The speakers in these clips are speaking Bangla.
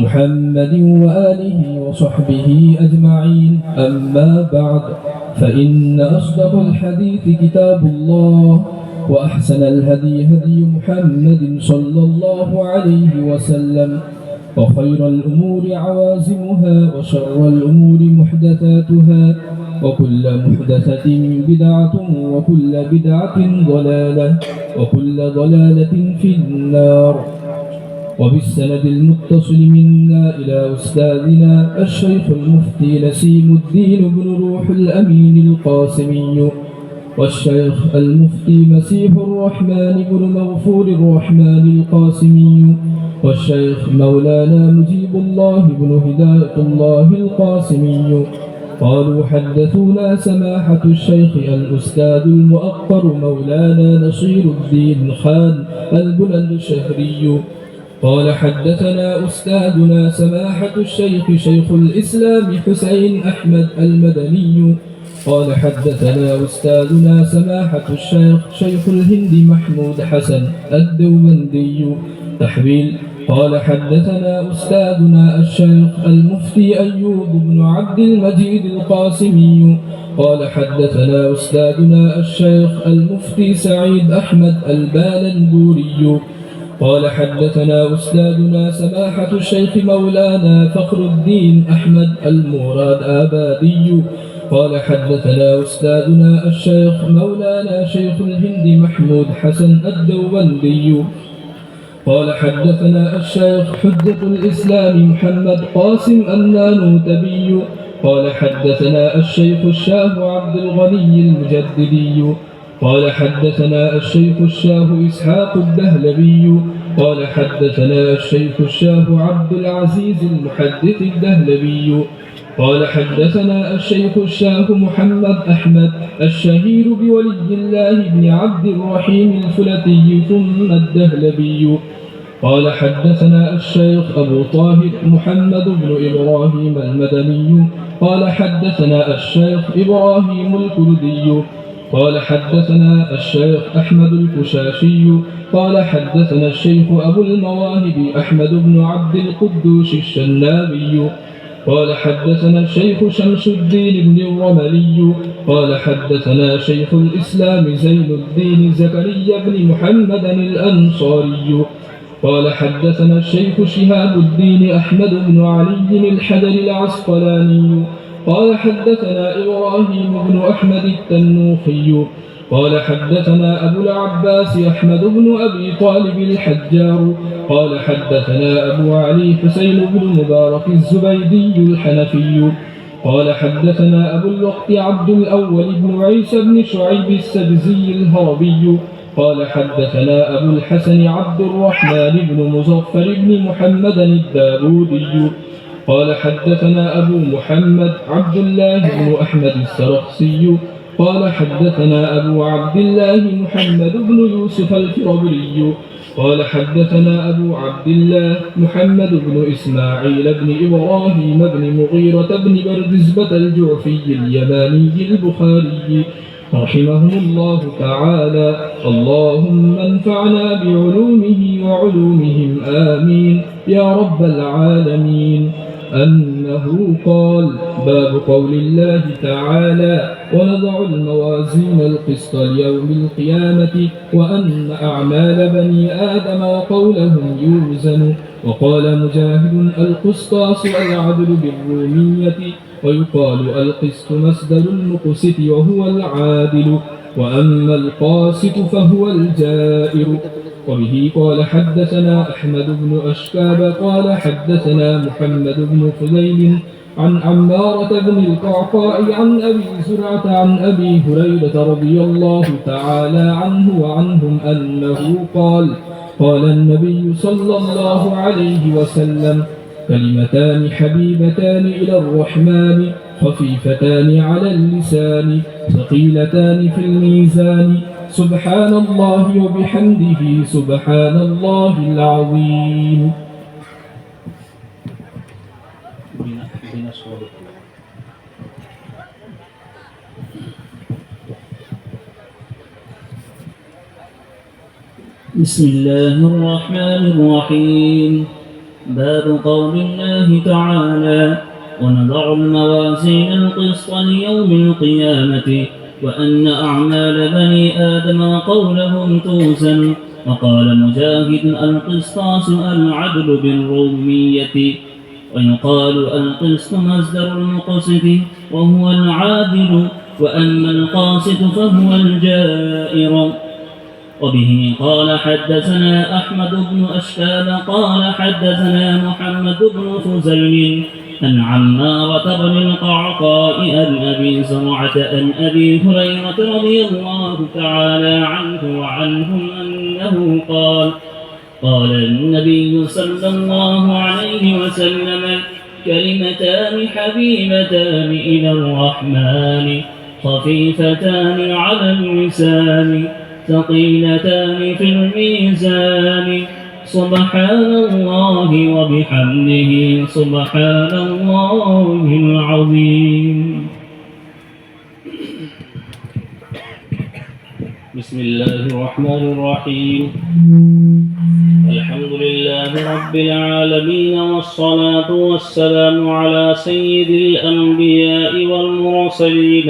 محمد وآله وصحبه أجمعين. أما بعد، فإن أصدق الحديث كتاب الله، وأحسن الهدي هدي محمد صلى الله عليه وسلم، وخير الأمور عوازمها، وشر الأمور محدثاتها، وكل محدثة بدعة، وكل بدعة ضلالة، وكل ضلالة في النار. وبالسند المتصل منا إلى أستاذنا الشيخ المفتي نسيم الدين بن روح الأمين القاسمي، والشيخ المفتي مسيح الرحمن بن مغفور الرحمن القاسمي، والشيخ مولانا مجيب الله بن هداية الله القاسمي، قالوا حدثونا سماحة الشيخ الأستاذ المؤقر مولانا نصير الدين خان البلندشهري، قال حدثنا أستاذنا سماحة الشيخ شيخ الإسلام حسين أحمد المدني، قال حدثنا أستاذنا سماحة الشيخ شيخ الهند محمود حسن الدوبندي تحويل، قال حدثنا أستاذنا الشيخ المفتي أيوب بن عبد المجيد القاسمي، قال حدثنا أستاذنا الشيخ المفتي سعيد أحمد البالنبوري، قال حدثنا أستاذنا سماحة الشيخ مولانا فخر الدين أحمد المراد آبادي، قال حدثنا أستاذنا الشيخ مولانا شيخ الهند محمود حسن الدوبندي، قال حدثنا الشيخ حجة الإسلام محمد قاسم النانوتبي، قال حدثنا الشيخ الشاه عبد الغني المجددي، قال حدثنا الشيخ الشاه إسحاق الدهلبي، قال حدثنا الشيخ الشاه عبد العزيز المحدث الدهلبي، قال حدثنا الشيخ الشاه محمد أحمد الشهير بولي الله بن عبد الرحيم الفلتي ثم الدهلبي، قال حدثنا الشيخ أبو طاهر محمد بن إبراهيم المدني، قال حدثنا الشيخ إبراهيم الكردي، قال حدثنا الشيخ أحمد الكشاشي، قال حدثنا الشيخ أبو المواهب أحمد بن عبد القدوس الشنابي، قال حدثنا الشيخ شمس الدين بن الرملي، قال حدثنا شيخ الإسلام زين الدين زكريا بن محمد الأنصاري، قال حدثنا الشيخ شهاب الدين أحمد بن علي الحجر العسقلاني، قال حدثنا إبراهيم بن أحمد التنوخي، قال حدثنا أبو العباس أحمد بن أبي طالب الحجار، قال حدثنا أبو علي حسين بن مبارك الزبيدي الحنفي، قال حدثنا أبو الوقت عبد الأول بن عيسى بن شعيب السبزي الهربي، قال حدثنا أبو الحسن عبد الرحمن بن مظفر بن محمد الداودي، قال حدثنا أبو محمد عبد الله بن أحمد السرخسي، قال حدثنا أبو عبد الله محمد بن يوسف الفربري، قال حدثنا أبو عبد الله محمد بن إسماعيل بن إبراهيم بن مغيرة بن بردزبة الجعفي اليماني البخاري رحمهم الله تعالى. اللهم انفعنا بعلومه وعلومهم آمين يا رب العالمين. أنه قال: باب قول الله تعالى: ونضع الموازين القسط ليوم القيامة وأن أعمال بني آدم وقولهم يوزن. وقال مجاهد: القسطاس العدل بالرومية، ويقال القسط مصدر المقسط وهو العادل، وأما القاسط فهو الجائر. وبه قال حدثنا أحمد بن أشكاب قال حدثنا محمد بن فضيل عن عمارة بن القعقاع عن أبي زرعة عن أبي هريرة رضي الله تعالى عنه وعنهم أنه قال: قال النبي صلى الله عليه وسلم: كلمتان حبيبتان إلى الرحمن خفيفتان على اللسان ثقيلتان في الميزان سبحان الله وبحمده سبحان الله العظيم. بسم الله الرحمن الرحيم. باب قول الله تعالى: ونضع الموازين القسط ليوم القيامة وأن أعمال بني آدم وقولهم توزن. وقال مجاهد: القسطاس العدل بالرومية. ويقال القسط مصدر المقسط وهو العادل، وأما القاسط فهو الجائر. وبه قال حدثنا أحمد بن أشكال قال حدثنا محمد بن فزيل عن عمارة بن القعقاع عن أبي زرعة عن أبي هريرة رضي الله تعالى عنه وعنهم أنه قال: قال النبي صلى الله عليه وسلم: كلمتان حبيبتان إلى الرحمن خفيفتان على اللسان ثقيلتان في الميزان سبحان الله وبحمده سبحان الله العظيم. بسم الله الرحمن الرحيم. الحمد لله رب العالمين، والصلاة والسلام على سيد الأنبياء والمرسلين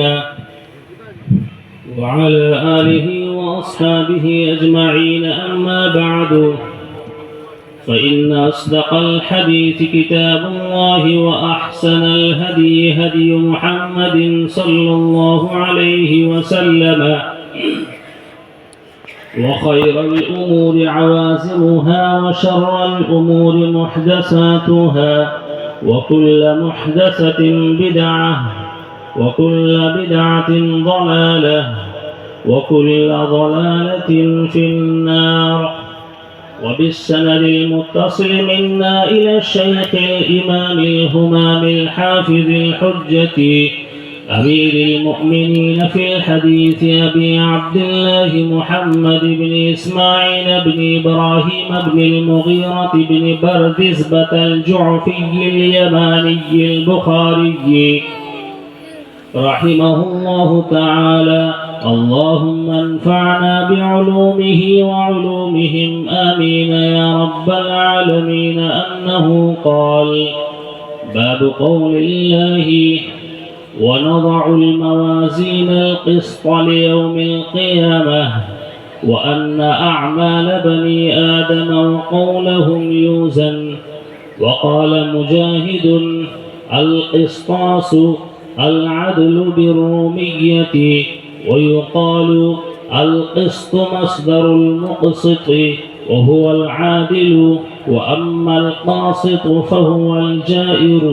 وعلى آله وأصحابه أجمعين. أما بعد، فإن أصدق الحديث كتاب الله، وأحسن الهدي هدي محمد صلى الله عليه وسلم، وخير الأمور عوازمها، وشر الأمور محدثاتها، وكل محدثة بدعة، وكل بدعة ضلالة، وكل ضلالة في النار. وبالسند المتصل منا إلى الشيخ الإمام الهمام الحافظ الحجة أمير المؤمنين في الحديث أبي عبد الله محمد بن إسماعيل بن إبراهيم بن المغيرة بن بردزبة الجعفي اليماني البخاري رحمه الله تعالى. اللهم انفعنا بعلومه وعلومهم آمين يا رب العالمين. أنه قال: باب قول الله: ونضع الموازين القسط ليوم القيامة وأن أعمال بني آدم وقولهم يوزن. وقال مجاهد: القسطاس العدل بالرومية. ويقال القسط مصدر المقسط وهو العادل، وأما القاسط فهو الجائر.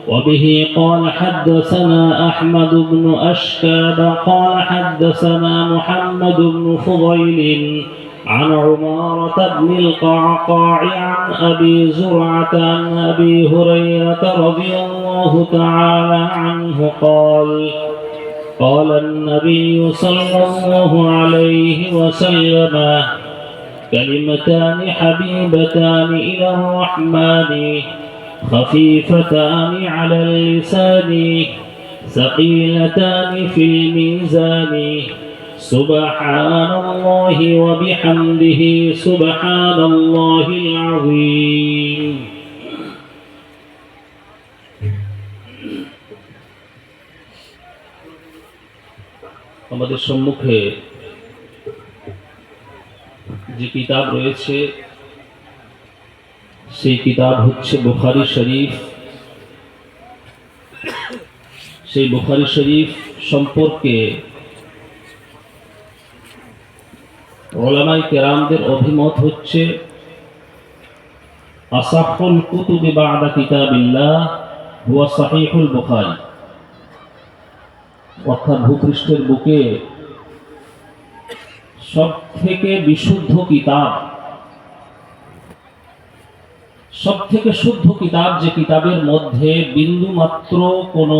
وبه قال حدثنا أحمد بن أشكاب قال حدثنا محمد بن فضيل عن عمارة بن القعقاع عن أبي زرعة عن أبي هريرة رضي الله تعالى عنه قال: قال النبي صلى الله عليه وسلم: كلمتان حبيبتان إلى الرحمن خفيفتان على اللسان ثقيلتان في الميزان سبحان الله وبحمده سبحان الله العظيم. আমাদের সম্মুখে যে কিতাব রয়েছে সেই কিতাব হচ্ছে বুখারী শরীফ। সেই বুখারী শরীফ সম্পর্কে উলামায়ে কেরামদের অভিমত হচ্ছে আসাহুল কুতুবি বা'দা কিতাবিল্লাহ হুয়া সহিহুল বুখারী। অর্থাৎ ভূপৃষ্ঠের বুকে সব থেকে বিশুদ্ধ কিতাব, সব থেকে শুদ্ধ কিতাব, যে কিতাবের মধ্যে বিন্দু মাত্র কোনো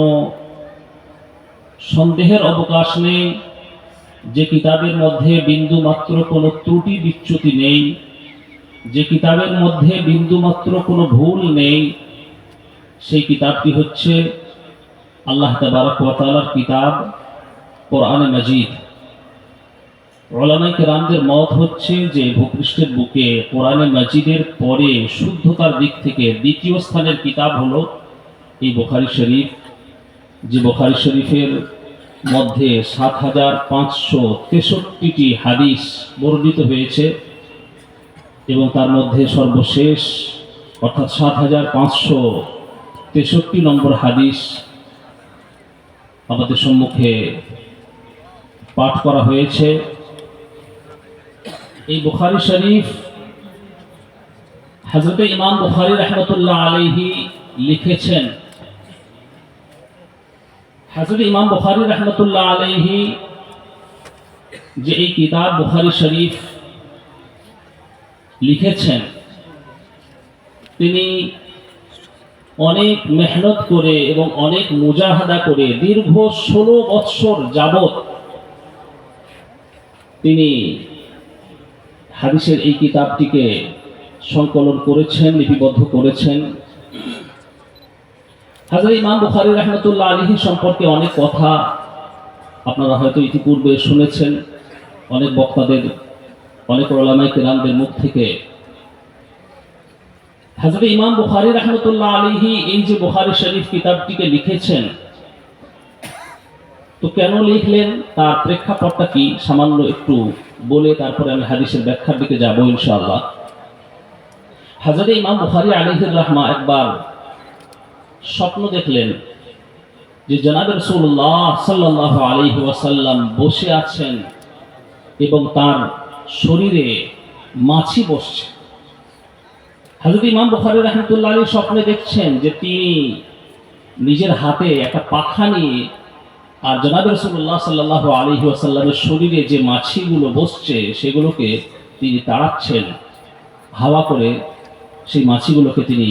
সন্দেহের অবকাশ নেই, যে কিতাবের মধ্যে বিন্দু মাত্র কোনো ত্রুটি বিচ্যুতি নেই, যে কিতাবের মধ্যে বিন্দু মাত্র কোনো ভুল নেই, সেই কিতাবটি হচ্ছে আল্লাহ তাবারক ওয়া তাআলার কিতাব কোরআনে মাজিদ। উলামায়ে কেরামদের মত হচ্ছে যে ভূপৃষ্ঠের বুকে কোরআনে মাজিদের পরে শুদ্ধতার দিক থেকে দ্বিতীয় স্থানের কিতাব হলো এই বুখারী শরীফ, যে বুখারী শরীফের মধ্যে ৭,৫৬৩টি হাদিস বর্ণিত হয়েছে এবং তার মধ্যে সর্বশেষ অর্থাৎ ৭,৫৬৩ নম্বর হাদিস আমাদের সম্মুখে পাঠ করা হয়েছে। এই বুখারী শরীফ হযরত ইমাম বুখারী রাহমাতুল্লাহ আলাইহি লিখেছেন। হযরত ইমাম বুখারী রাহমাতুল্লাহ আলাইহি যে এই কিতাব বুখারী শরীফ লিখেছেন, তিনি অনেক মেহনত করে এবং অনেক মুজাহাদা করে দীর্ঘ 16 বৎসর যাবত তিনি হাদিসের এই কিতাবটিকে সংকলন করেছেন, লিপিবদ্ধ করেছেন। হযরত ইমাম বুখারী রাহমাতুল্লাহ আলাইহি সম্পর্কে অনেক কথা আপনারা হয়তো ইতিপূর্বে শুনেছেন অনেক বক্তাদের, অনেক উলামায়ে কেরামদের মুখ থেকে। হযরত ইমাম বুখারী রাহমাতুল্লাহ আলাইহি এই যে বুখারী শরীফ কিতাবটিকে লিখেছেন, তো কেন লিখলেন তার প্রেক্ষাপটটা কি সামান্য একটু বলে তারপরে আমি হাদিসের ব্যাখ্যার দিকে যাব ইনশাআল্লাহ। হযরত ইমাম বুখারী আলাইহির রাহমা একবার স্বপ্ন দেখলেন যে জনাব রাসূলুল্লাহ সাল্লাল্লাহু আলাইহি ওয়াসাল্লাম বসে আছেন এবং তার শরীরে মাছি বসছে। হযরত ইমাম বুখারী রাহমাতুল্লাহ আলাইহি স্বপ্নে দেখছেন যে তিনি নিজের হাতে একটা পাখা নিয়ে আর জনাব রাসূলুল্লাহ সাল্লাল্লাহু আলাইহি ওয়াসাল্লামের শরীরে যে মাছিগুলো বসছে সেগুলোকে তিনি তাড়াচ্ছেন, হাওয়া করে সেই মাছিগুলোকে তিনি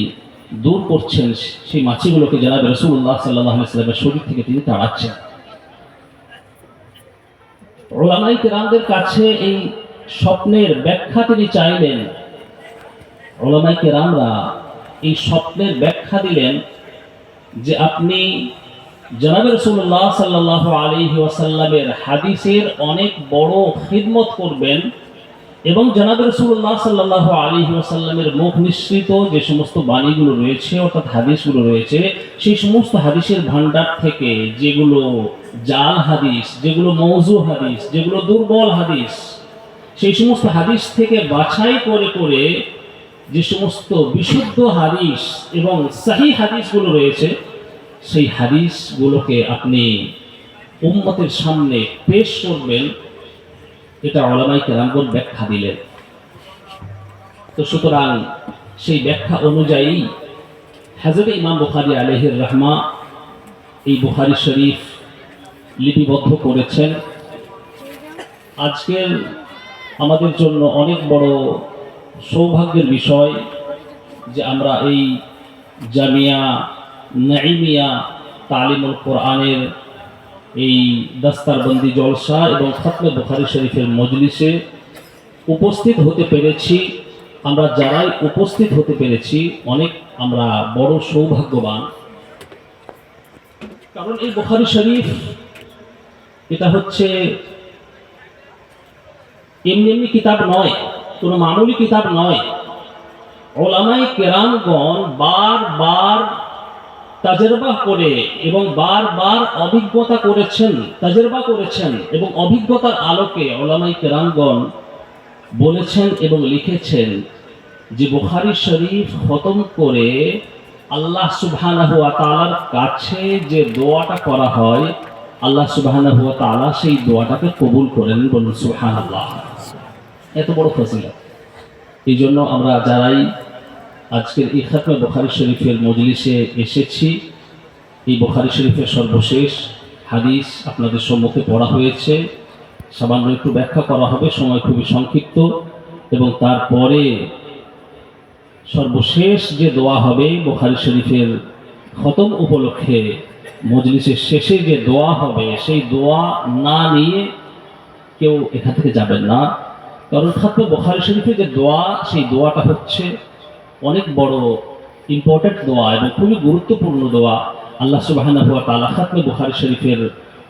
দূর করছেন, সেই মাছিগুলোকে জনাব রাসূলুল্লাহ সাল্লাল্লাহু আলাইহি ওয়াসাল্লামের শরীর থেকে তিনি তাড়াচ্ছেন। উলামায়ে কেরামদের কাছে এই স্বপ্নের ব্যাখ্যা তিনি চাইলেন। উলামায়ে কেরামরা এই স্বপ্নের ব্যাখ্যা দিলেন যে আপনি জনাব রাসূলুল্লাহ সাল্লাল্লাহু আলাইহি ওয়াসাল্লামের হাদিসের অনেক বড় খিদমত করবেন এবং জনাব রাসূলুল্লাহ সাল্লাল্লাহু আলাইহি ওয়াসাল্লামের মুখ নিঃসৃত যে সমস্ত বাণীগুলো রয়েছে অর্থাৎ হাদিসগুলো রয়েছে, সেই সমস্ত হাদিসের ভান্ডার থেকে যেগুলো জাল হাদিস, যেগুলো মওযু হাদিস, যেগুলো দুর্বল হাদিস, সেই সমস্ত হাদিস থেকে বাছাই করে করে যে সমস্ত বিশুদ্ধ হাদিস এবং সহিহ হাদিসগুলো রয়েছে, সেই হাদিসগুলোকে আপনি উম্মতের সামনে পেশ করবেন, এটা উলামায়ে কেরামগণ ব্যাখ্যা দিলেন। তো সুতরাং সেই ব্যাখ্যা অনুযায়ী হযরত ইমাম বুখারী আলাইহির রাহমা এই বুখারী শরীফ লিপিবদ্ধ করেছেন। আজকের আমাদের জন্য অনেক বড় সৌভাগ্যের বিষয় যে আমরা এই জামিয়া নাঈমিয়া তালিমুল কোরআনের এই দস্তারবন্দি জলসা এবং খতমে বুখারী শরীফের মজলিসে উপস্থিত হতে পেরেছি। আমরা যারাই উপস্থিত হতে পেরেছি অনেক আমরা বড় সৌভাগ্যবান, কারণ এই বুখারী শরীফ এটা হচ্ছে এমনি এমনি কিতাব নয়, কোনো মামুলি কিতাব নয়। উলামায়ে কেরামগণ বারবার তাজরবা করে এবং বারবার অভিজ্ঞতা করেছেন, তাজরবা করেছেন এবং অভিজ্ঞতার আলোকে উলামায়ে কেরামগণ বলেছেন এবং লিখেছেন যে বুখারী শরীফ খতম করে আল্লাহ সুবহানাহু ওয়া তাআলার কাছে যে দোয়াটা করা হয়, আল্লাহ সুবহানাহু ওয়া তাআলা সেই দোয়াটাকে কবুল করেন। বলুন সুবহানাল্লাহ। এত বড় ফজিলত। এই জন্য আমরা যারাই আজকের এই খতমে বুখারী শরীফের মজলিসে এসেছি, এই বুখারী শরীফের সর্বশেষ হাদিস আপনাদের সম্মুখে পড়া হয়েছে, সামান্য একটু ব্যাখ্যা করা হবে, সময় খুবই সংক্ষিপ্ত, এবং তারপরে সর্বশেষ যে দোয়া হবে বুখারী শরীফের খতম উপলক্ষে মজলিসের শেষে যে দোয়া হবে, সেই দোয়া না নিয়ে কেউ এখান থেকে যাবেন না। কারণ খতমে বুখারী শরীফের যে দোয়া, সেই দোয়াটা হচ্ছে অনেক বড় ইম্পর্টেন্ট দোয়া এবং খুবই গুরুত্বপূর্ণ দোয়া। আল্লাহ সুবহানাহু ওয়া তাআলা খতমে বুখারী শরীফের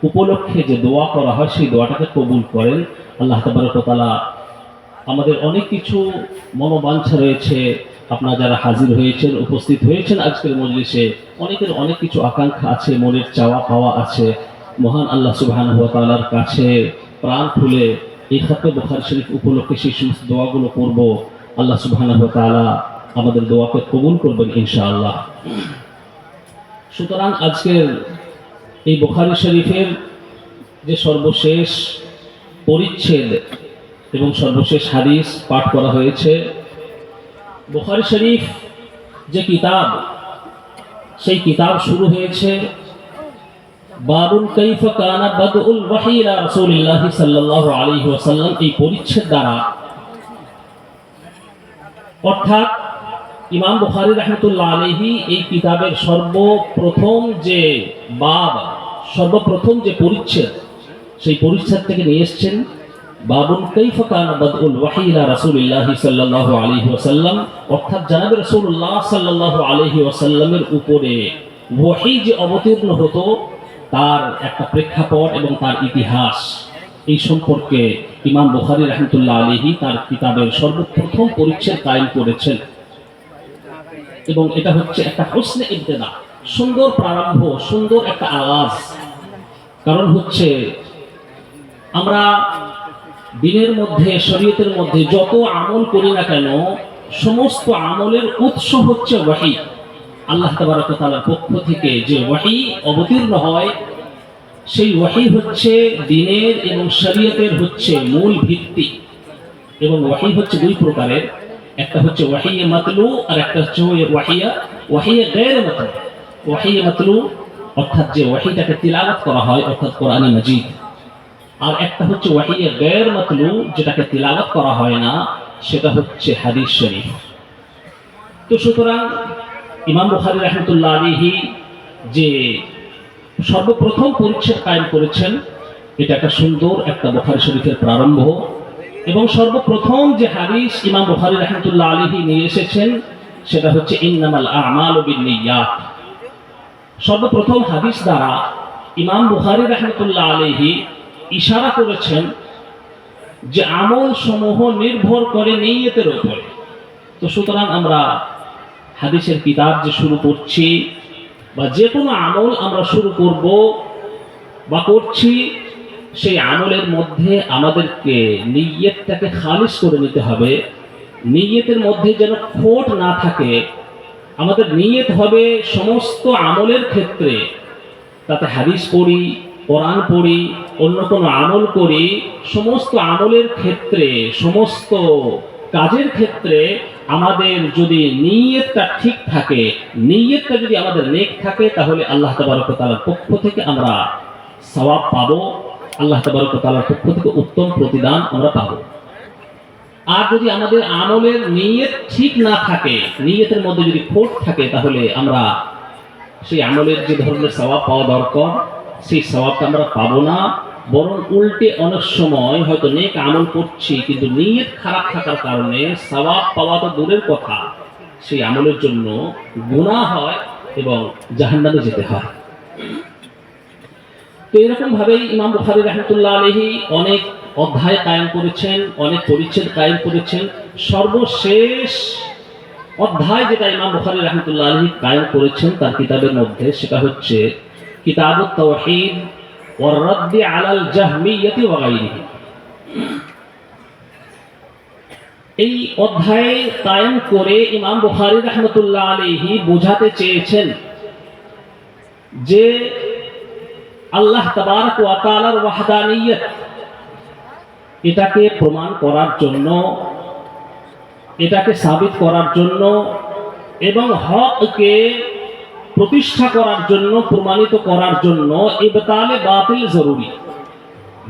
উপলক্ষে যে দোয়া করা হয় সেই দোয়াটাকে কবুল করেন। আল্লাহ তাবারক ওয়া তাআলা আমাদের অনেক কিছু মনোবাঞ্ছা রয়েছে, আপনারা যারা হাজির হয়েছেন, উপস্থিত হয়েছেন আজকের মজলিসে, অনেকের অনেক কিছু আকাঙ্ক্ষা আছে, মনের চাওয়া পাওয়া আছে। মহান আল্লাহ সুবহানাহু ওয়া তাআলার কাছে প্রাণ খুলে এই খাতমে বুখারী শরীফ উপলক্ষে সেই সমস্ত দোয়াগুলো করব। আল্লাহ সুবহানাহু ওয়া তাআলা আমাদের দোয়াকে কবুল করবেন ইনশাআল্লাহ। সুতরাং আজকের এই বুখারী শরীফের যে সর্বশেষ পরিচ্ছেদ এবং সর্বশেষ হাদিস পাঠ করা হয়েছে, বুখারী শরীফ যে কিতাব, সেই কিতাব শুরু হয়েছে বাবুল কাইফা কানা বাদউল ওয়াহী ইলা রাসূলিল্লাহ সাল্লাল্লাহু আলাইহি ওয়াসাল্লাম এই পরিচ্ছেদ দ্বারা। অর্থাৎ ইমাম বুখারী রাহমাতুল্লাহ আলাইহি এই কিতাবের সর্বপ্রথম যে বাব, সর্বপ্রথম যে পরিচ্ছেদ, সেই পরিচ্ছেদ থেকে নিয়ে এসেছেন বাবুল কাইফা কানা বাদউল ওয়াহী ইলা রাসূলিল্লাহ সাল্লাল্লাহু আলাইহি ওয়াসাল্লাম। অর্থাৎ জনাবে রাসূলুল্লাহ সাল্লাল্লাহু আলাইহি ওয়াসাল্লামের উপরে ওয়াহী যে অবতীর্ণ হতো তার একটা প্রেক্ষাপট এবং তার ইতিহাস, এই সম্পর্কে ইমাম বুখারী রাহমাতুল্লাহ আলাইহি তার কিতাবের সর্বপ্রথম পরিচ্ছেদ কায়েম করেছেন। এবং এটা হচ্ছে একটা হুসনে ইবতিদা, সুন্দর প্রারম্ভ, সুন্দর একটা আগাজ। কারণ হচ্ছে আমরা দিনের মধ্যে, শরীয়তের মধ্যে যত আমল করি না কেন, সমস্ত আমলের উৎস হচ্ছে ওয়াহী। আল্লাহ তাবারক ওয়া তাআলার পক্ষ থেকে যে ওয়াহী অবতীর্ণ হয়, সেই ওয়াহী হচ্ছে দ্বীনের এবং শরীয়তের হচ্ছে মূল ভিত্তি। এবং ওয়াহী হচ্ছে দুই প্রকারের, একটা হচ্ছে ওয়াহিয়ে মাতলু আর একটা হচ্ছে ওয়াহিয়ে গায়রে মাতলু। ওয়াহিয়ে মাতলু অর্থাৎ যে ওয়াহীটাকে তিলাওয়াত করা হয়, অর্থাৎ কোরআন মাজিদ। আর একটা হচ্ছে ওয়াহিয়ে গায়রে মাতলু, যেটাকে তিলাওয়াত করা হয় না, সেটা হচ্ছে হাদিস শরীফ। তো সুতরাং ইমাম বুখারী রাহমাতুল্লাহ আলাইহি যে সর্বপ্রথম পরিচ্ছেদ কায়েম করেছেন, এটা একটা সুন্দর একটা বুখারী শরীফের প্রারম্ভ। এবং সর্বপ্রথম যে হাদিস ইমাম বুখারী রাহমাতুল্লাহ আলাইহি নিয়ে এসেছেন, সেটা হচ্ছে ইন্নামাল আ'মালু বিন্নিয়াত। সর্বপ্রথম হাদিস দ্বারা ইমাম বুখারী রাহমাতুল্লাহ আলাইহি ইশারা করেছেন যে আমল সমূহ নির্ভর করে নিয়তের উপরে। তো সুতরাং আমরা হাদিসের কিতাব যে শুরু করছি, বা যে কোনো আমল আমরা শুরু করব বা করছি, সেই আমলের মধ্যে আমাদেরকে নিয়তটাকে খালিস করে নিতে হবে। নিয়তের মধ্যে যেন খোট না থাকে। আমাদের নিয়ত হবে সমস্ত আমলের ক্ষেত্রে, তাতে হাদিস পড়ি, কোরআন পড়ি, অন্য কোনো আমল করি, সমস্ত আমলের ক্ষেত্রে, সমস্ত কাজের ক্ষেত্রে আমাদের যদি নিয়তটা ঠিক থাকে, নিয়তটা যদি আমাদের নেক থাকে, তাহলে আল্লাহ তাবারক ওয়া তাআলার পক্ষ থেকে আমরা সওয়াব পাবো, আল্লাহ তাবারক ওয়া তাআলার পক্ষ থেকে উত্তম প্রতিদান আমরা পাবো। আর যদি আমাদের আমলের নিয়ত ঠিক না থাকে, নিয়তের মধ্যে যদি খোট থাকে, তাহলে আমরা সেই আমলের যে ধরনের সওয়াব পাওয়া দরকার, সেই সওয়াবটা আমরা পাবো না। বরং উল্টে অনেক সময় হয়তো নেক আমল করছি, কিন্তু নিয়ত খারাপ থাকার কারণে সওয়াব পাওয়া তো দূরের কথা, সেই আমলের জন্য গুনাহ হয় এবং জাহান্নামে যেতে হয়। তো এরকম ভাবেই ইমাম বুখারী রাহমাতুল্লাহ আলাইহি অনেক অধ্যায় কায়েম করেছেন, অনেক পরিচ্ছেদ কায়েম করেছেন। সর্বশেষ অধ্যায় যেটা ইমাম বুখারী রাহমাতুল্লাহ আলাইহি কায়েম করেছেন তার কিতাবের মধ্যে, সেটা হচ্ছে কিতাবুত তাওহীদ ওয়ার রাদ্দ আলাল জাহমিয়্যাতি ওয়া গায়রিহি। এই অধ্যায় কায়েম করে ইমাম বুখারী রাহমাতুল্লাহ আলাইহি বোঝাতে চেয়েছেন যে আল্লাহ তাবারক ওয়া তাআলার ওয়াহদানিয়ত, এটাকে প্রমাণ করার জন্য, এটাকে সাবিত করার জন্য এবং হককে প্রতিষ্ঠা করার জন্য, প্রমাণিত করার জন্য ইবতালে বাতিল জরুরি।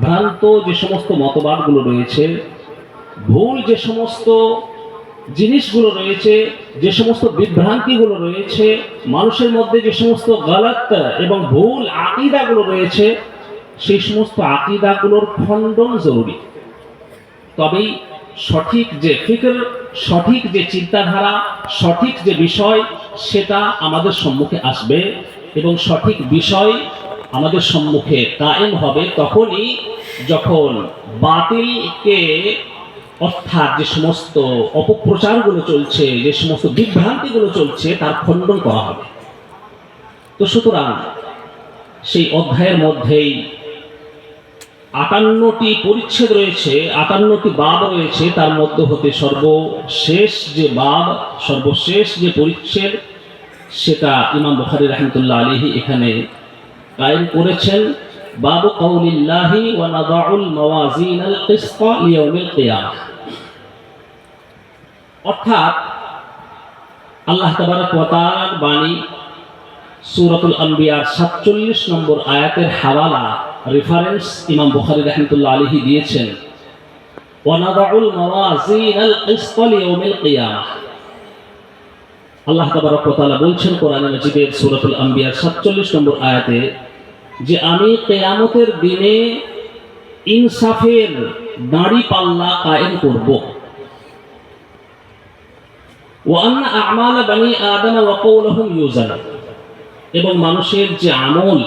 ভ্রান্ত যে সমস্ত মতবাদগুলো রয়েছে, ভুল যে সমস্ত জিনিসগুলো রয়েছে, যে সমস্ত বিভ্রান্তিগুলো রয়েছে, মানুষের মধ্যে যে সমস্ত গলত এবং ভুল আকীদাগুলো রয়েছে, সেই সমস্ত আকীদাগুলোর খণ্ডন জরুরি। তবেই সঠিক যে ফিকর, সঠিক যে চিন্তাধারা, সঠিক যে বিষয়, সেটা আমাদের সম্মুখে আসবে এবং সঠিক বিষয় আমাদের সম্মুখে কায়েম হবে তখনই যখন বাতিলকে, অর্থাৎ যে সমস্ত অপপ্রচারগুলো চলছে, যে সমস্ত বিভ্রান্তিগুলো চলছে, তার খণ্ডন করা হবে। তো সুতরাং সেই অধ্যায়ের মধ্যেই 58টি পরিচ্ছেদ রয়েছে, 58টি বাব রয়েছে। তার মধ্যে হতে সর্বশেষ যে পরিচ্ছেদ, সেটা ইমাম বুখারী রাহমাতুল্লাহ আলাইহি এখানে কায়েম করেছেন। বাবু কাউলিল্লাহি ওয়া নাদাউল মাওয়াজিনাল কিসতা লিয়াউমিল কিয়ামাহ। অর্থাৎ আল্লাহ তাবারক ওয়া তাআলার বাণী সূরাতুল আম্বিয়ার 47 নম্বর আয়াতের হাওয়ালা, রেফারেন্স ইমাম বুখারী রাহমাতুল্লাহ আলাইহি দিয়েছেন। ওয়া নাদাউল মাওয়াজিনাল কিসতা লিয়াউমিল কিয়ামাহ। আল্লাহ তাবারক ওয়া তাআলা বলছেন কোরআন মাজিদের সূরাতুল আম্বিয়ার 47 নম্বর আয়াতে যে আমি কিয়ামতের দিনে ইনসাফের দাঁড়ি পাল্লা কায়েম করব। ওয়া আন্না আ'মাল বানি আদম ওয়া কওলুহুম ইউজান। এবং মানুষের যে আমল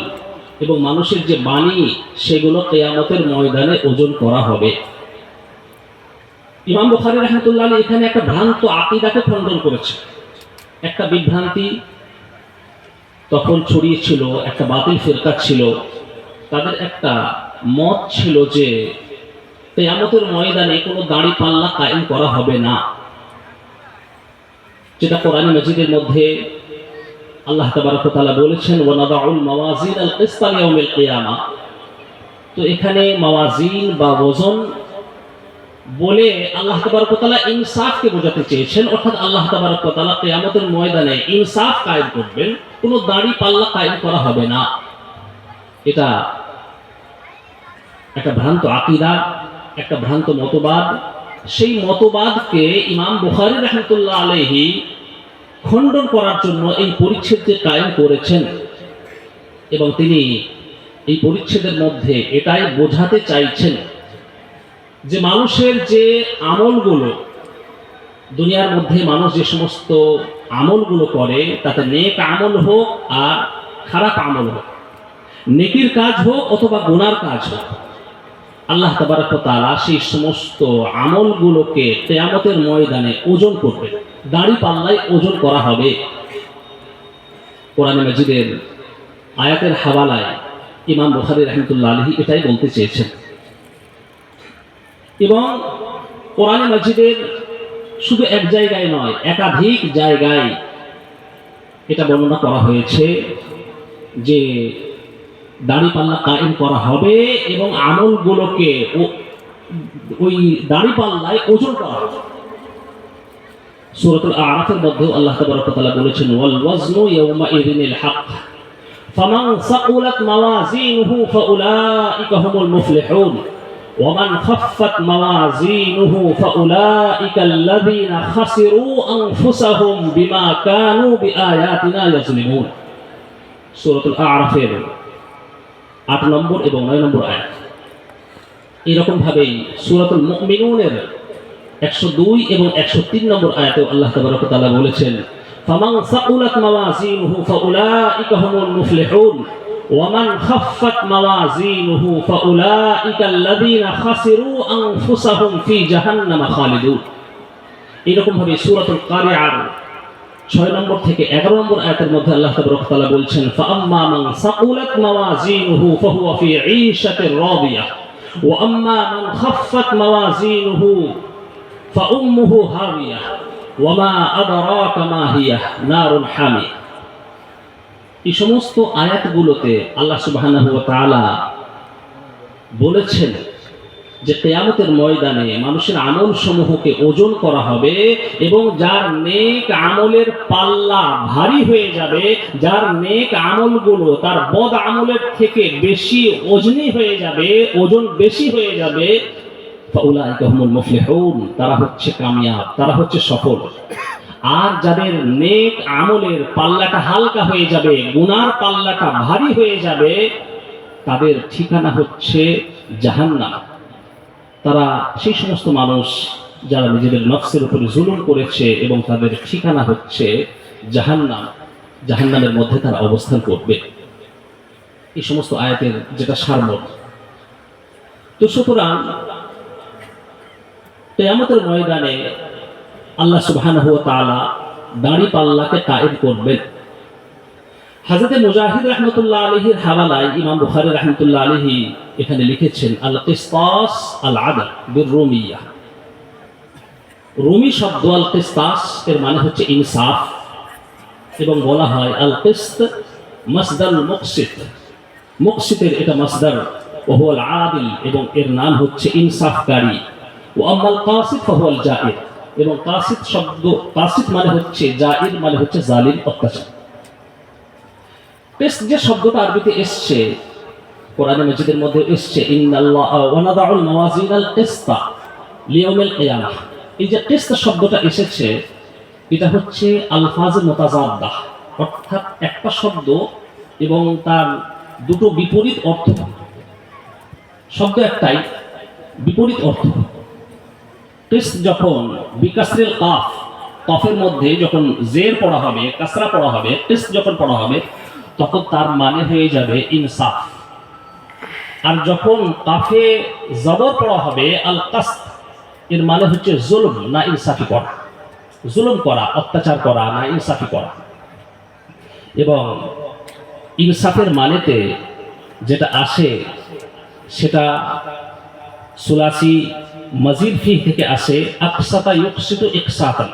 এবং মানুষের যে বাণী, সেগুলো কিয়ামতের ময়দানে ওজন করা হবে। ইমাম বুখারী রাহমাতুল্লাহ আলাইহি এখানে একটা ভ্রান্ত আকীদাকে খণ্ডন করেছে। একটা বিভ্রান্তি তখন ছড়িয়েছিল, একটা বাতিল ফিরকা ছিল, তাদের একটা মত ছিল যে কিয়ামতের ময়দানে কোনো দাড়ি পাল্লা কায়েম করা হবে না, যেটা কোরআন মাজিদের মধ্যে আল্লাহ তাবারক ওয়া তাআলা বলেছেন ওয়া নাদাউল মাওয়াজিনাল কিসতা লিয়াউমিল কিয়ামাহ। তো এখানে মাওয়াজিন বা ওজন বলে আল্লাহ তাবারক ওয়া তাআলা ইনসাফকে বোঝাতে চেয়েছেন। অর্থাৎ আল্লাহ তাবারক ওয়া তাআলা কিয়ামতের ময়দানে ইনসাফ কায়েম করবেন, কোনো দাড়ি পাল্লা কায়েম করা হবে না। এটা একটা ভ্রান্ত আকীদা, একটা ভ্রান্ত মতবাদ। সেই মতবাদকে ইমাম বুখারী রাহমাতুল্লাহ আলাইহি খণ্ডন করার জন্য এই পরিচ্ছেদকে কায়েম করেছেন এবং তিনি এই পরিচ্ছেদের মধ্যে এটাই বোঝাতে চাইছেন যে মানুষের যে আমলগুলো, দুনিয়ার মধ্যে মানুষ যে সমস্ত আমলগুলো করে, তাতে নেক আমল হোক আর খারাপ আমল হোক, নেকির কাজ হোক অথবা গুনার কাজ হোক, আল্লাহ তাবারক ওয়া তাআলা সেই সমস্ত আমলগুলোকে কিয়ামতের ময়দানে ওজন করবেন, দাড়ি পাল্লায় ওজন করা হবে। কোরআন মাজিদের আয়াতের হাওয়ালায় ইমাম বুখারী রাহমাতুল্লাহ আলাইহি এটাই বলতে চেয়েছেন। এবং কোরআন মাজিদের শুধু এক জায়গায় নয়, একাধিক জায়গায় এটা বর্ণনা করা হয়েছে যে দাড়ি পাল্লা কায়েম করা হবে এবং আমলগুলোকে ওই দাড়ি পাল্লায় ওজন করা হবে। সূরাতুল আরাফের মধ্যে আল্লাহ তাবারক ওয়া তাআলা বলেছেন ওয়াল ওয়াজনু ইয়াওমাইযিনিল হক ফামান সাকুলাত মাওয়াজিনুহু ফাউলাইকা হুমুল মুফলিহুন ওয়া মান খাফফাত মাওয়াজিনুহু ফাউলাইকা আল্লাযীনা খাসিরু আনফুসাহুম বিমা কানু বিআয়াতিনা ইয়াজলিমুন। সূরাতুল আরাফের 8 নম্বর এবং 9 নম্বর আয়াত। এরকম ভাবেই সূরাতুল মুমিনুনের 102 এবং 103 নম্বর আয়াতেও আল্লাহ তাবারক ওয়া তাআলা বলেছেন ফামান সাকুলাত মাওয়াজিনুহু ফাউলাইকা হুমুল মুফলিহুন ওয়া মান খাফফাত মাওয়াজিনুহু ফাউলাইকা আল্লাযীনা খাসিরু আনফুসাহুম ফি জাহান্নামা খালিদুন। এরকম ভাবে সূরাতুল কারিআর 6 নম্বর থেকে 11 নম্বর আয়াতের মধ্যে আল্লাহ তাবারক ওয়া তাআলা বলছেন ফাআম্মা মান সাকুলাত মাওয়াজিনুহু ফাহুয়া ফি ঈশাতির রাদিয়াহ ওয়া আম্মা মান খাফফাত মাওয়াজিনুহু ফাউম্মুহু হাওিয়াহ ওয়া মা আদরাকা মা হিয়া নারুন হামিয়া। এই সমস্ত আয়াতগুলোতে আল্লাহ সুবহানাহু ওয়া তাআলা বলেছেন যে কিয়ামতের ময়দানে মানুষের আমল সমূহকে ওজন করা হবে এবং যার নেক আমলের পাল্লা ভারী হয়ে যাবে, যার নেক আমলগুলো তার বদ আমলের থেকে বেশি ওজনী হয়ে যাবে, ওজন বেশি হয়ে যাবে, ফাউলাইকা হুমুল মুফলিহুন, তারা হচ্ছে কামিয়াব, তারা হচ্ছে সফল। আর যাদের নেক আমলের পাল্লাটা হালকা হয়ে যাবে, গুনার পাল্লাটা ভারী হয়ে যাবে, তাদের ঠিকানা হচ্ছে জাহান্নাম। তারা সেই সমস্ত মানুষ যারা নিজেদের নফসের উপরে জুলুম করেছে এবং তাদের ঠিকানা হচ্ছে জাহান্নাম, জাহান্নামের মধ্যে তারা অবস্থান করবে। এই সমস্ত আয়াতের যেটা সারমর্ম। তো সুতরাং কিয়ামতের ময়দানে আল্লাহ সুবহানাহু ওয়া তাআলা দাঁড়িপাল্লাকে কায়েম করবেন। হযরত মুজাহিদ রাহমাতুল্লাহ আলাইহির হাওয়ালায় ইমাম বুখারী রাহমাতুল্লাহ আলাইহি এখানে লিখেছেন আল কিসতাস আল আদল বির রুমিয়া। রুমি শব্দ আল কিসতাস এর মানে হচ্ছে ইনসাফ, এবং বলা হয় আল কিসত মাসদার মুকসিত, মুকসিতের এটা মাসদার, ওয়া হুয়া আল আদিল, এবং এর নাম হচ্ছে ইনসাফকারী। ওয়া আম্মাল কাসিত ফাহুয়া আল জাইর, এবং কাসিত শব্দ, কাসিত মানে হচ্ছে জাইর মানে হচ্ছে জালিম, অত্যাচার। কিসত যে শব্দটা আরবিতে এসছে, কোরআনে মাজিদের মধ্যে এসছে ইন্নাল্লাহা ওয়া নাদাউল মাওয়াজিনাল কিসতা লিয়াউমিল কিয়ামাহ। এই যে কিসত শব্দটা এসেছে, এটা হচ্ছে আলফাজ মুতাজাদ্দাহ, অর্থাৎ একটা শব্দ এবং তার দুটো বিপরীত অর্থ। শব্দ একটাই, বিপরীত অর্থ। কিসত যখন বিকাসরিল কাফ, কফের মধ্যে যখন জের পড়া হবে, কাসরা পড়া হবে, কিসত যখন পড়া হবে, তখন তার মানে হয়ে যাবে ইনসাফ। আর যখন কাফে জবর পড়া হবে আল কাসত, এর মানে হচ্ছে জুলম না ইনসাফি করা, জুলুম করা, অত্যাচার করা না ইনসাফি করা। এবং ইনসাফের মানেতে যেটা আসে সেটা সুলাসি মাজিদ ফি থেকে আসে আকসাতা ইউকসিতু ইকসাতান।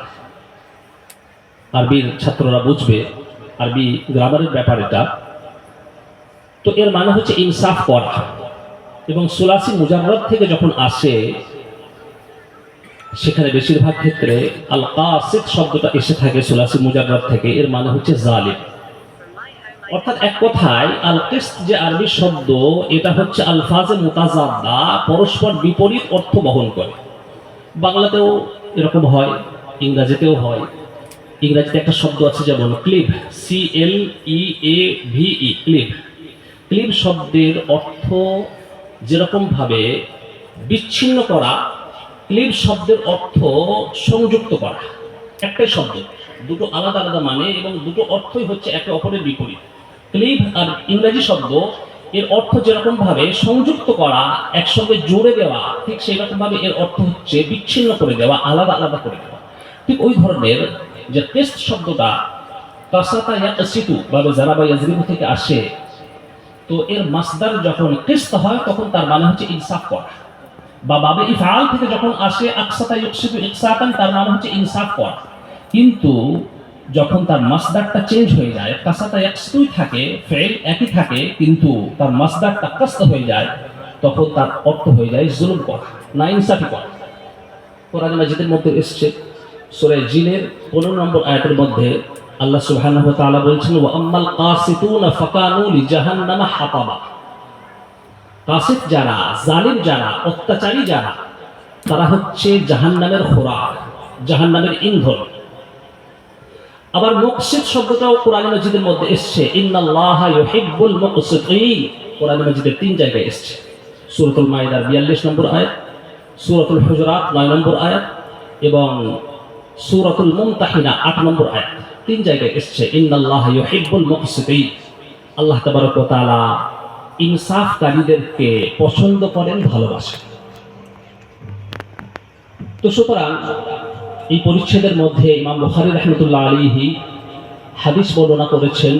আরবির ছাত্ররা বুঝবে, আরবি গ্রামারের ব্যাপার এটা। তো এর মানে হচ্ছে ইনসাফ করা। এবং সুলাসি মুজাররদ থেকে যখন আসে, সেখানে বেশিরভাগ ক্ষেত্রে আল কাসিদ শব্দটা এসে থাকে সুলাসি মুজাররদ থেকে, এর মানে হচ্ছে জালিম। অর্থাৎ এক কথায় আল কিসত যে আরবি শব্দ, এটা হচ্ছে আলফাজে মুতাজাদ্দা, পরস্পর বিপরীত অর্থ বহন করে। বাংলাতেও এরকম হয়, ইংরেজিতেও হয়। ইংরেজিতে একটা শব্দ আছে যেমন ক্লিভ, CLEAVE, ক্লিভ। ক্লিভ শব্দের অর্থ যেরকম ভাবে বিচ্ছিন্ন করা, ক্লিভ শব্দের অর্থ সংযুক্ত করা। একটাই শব্দ, দুটো আলাদা আলাদা মানে, এবং দুটো অর্থই হচ্ছে একে অপরের বিপরীত। ক্লিভ আর ইংরেজি শব্দ, এর অর্থ যেরকম ভাবে সংযুক্ত করা, একসঙ্গে জুড়ে দেওয়া, ঠিক সেই রকম ভাবে এর অর্থ হচ্ছে বিচ্ছিন্ন করে দেওয়া, আলাদা আলাদা করে দেওয়া। ঠিক ওই ধরনের যে কিসত শব্দটা কাসাতা ইয়াকসিতু বা জারাবা ইয়াজরিবু থেকে আসে, তো এর মাসদার যখন কিসত হয় তখন তার মানে হচ্ছে ইনসাফ করা। বা বাবে ইফআল থেকে যখন আসে আকসাতা ইউকসিতু ইকসাতান, তার মানে হচ্ছে ইনসাফ করা। কিন্তু যখন তার মাসদারটা চেঞ্জ হয়ে যায়, কাসাতা ইয়াকসিতুই থাকে, ফেল একই থাকে, কিন্তু তার মাসদারটা কাসত হয়ে যায়, তখন তার অর্থ হয়ে যায় জুলুম করা, না ইনসাফি করা। কোরআন মাজিদের মধ্যে এসেছে সূরা জিনের 15 নম্বর আয়াতের মধ্যে আল্লাহ সুবহানাহু ওয়া তাআলা বলছেন ওয়া আম্মাল কাসিতুনা ফাকানু লিজাহান্নামা হাতাবা। কাসিত যারা, জালিম যারা, অত্যাচারী যারা, তারা হচ্ছে জাহান্নামের খোরাক, জাহান্নামের ইন্ধন। আবার মুকসিত শব্দটাও কোরআন মাজিদের মধ্যে এসেছে ইন্নাল্লাহা ইউহিব্বুল মুকসিতিন। কোরআন মাজিদের 3 জায়গায় এসেছে, সূরাতুল মাইদার 42 নম্বর আয়াত, সূরাতুল হুজুরাত 9 নম্বর আয়াত, এবং সূরাতুল মুমতাহিনা 8 নম্বর আয়াত। 3 জায়গায় এসেছে ইন্নাল্লাহা ইউহিব্বুল মুকসিতিন। আল্লাহ তাবারক ওয়া তাআলা ইনসাফকারীদেরকে পছন্দ করেন, ভালোবাসেন। তো সুতরাং এই পরিচ্ছেদের মধ্যে ইমাম বুখারী রাহমাতুল্লাহ আলাইহি হাদিস বর্ণনা করেছেন।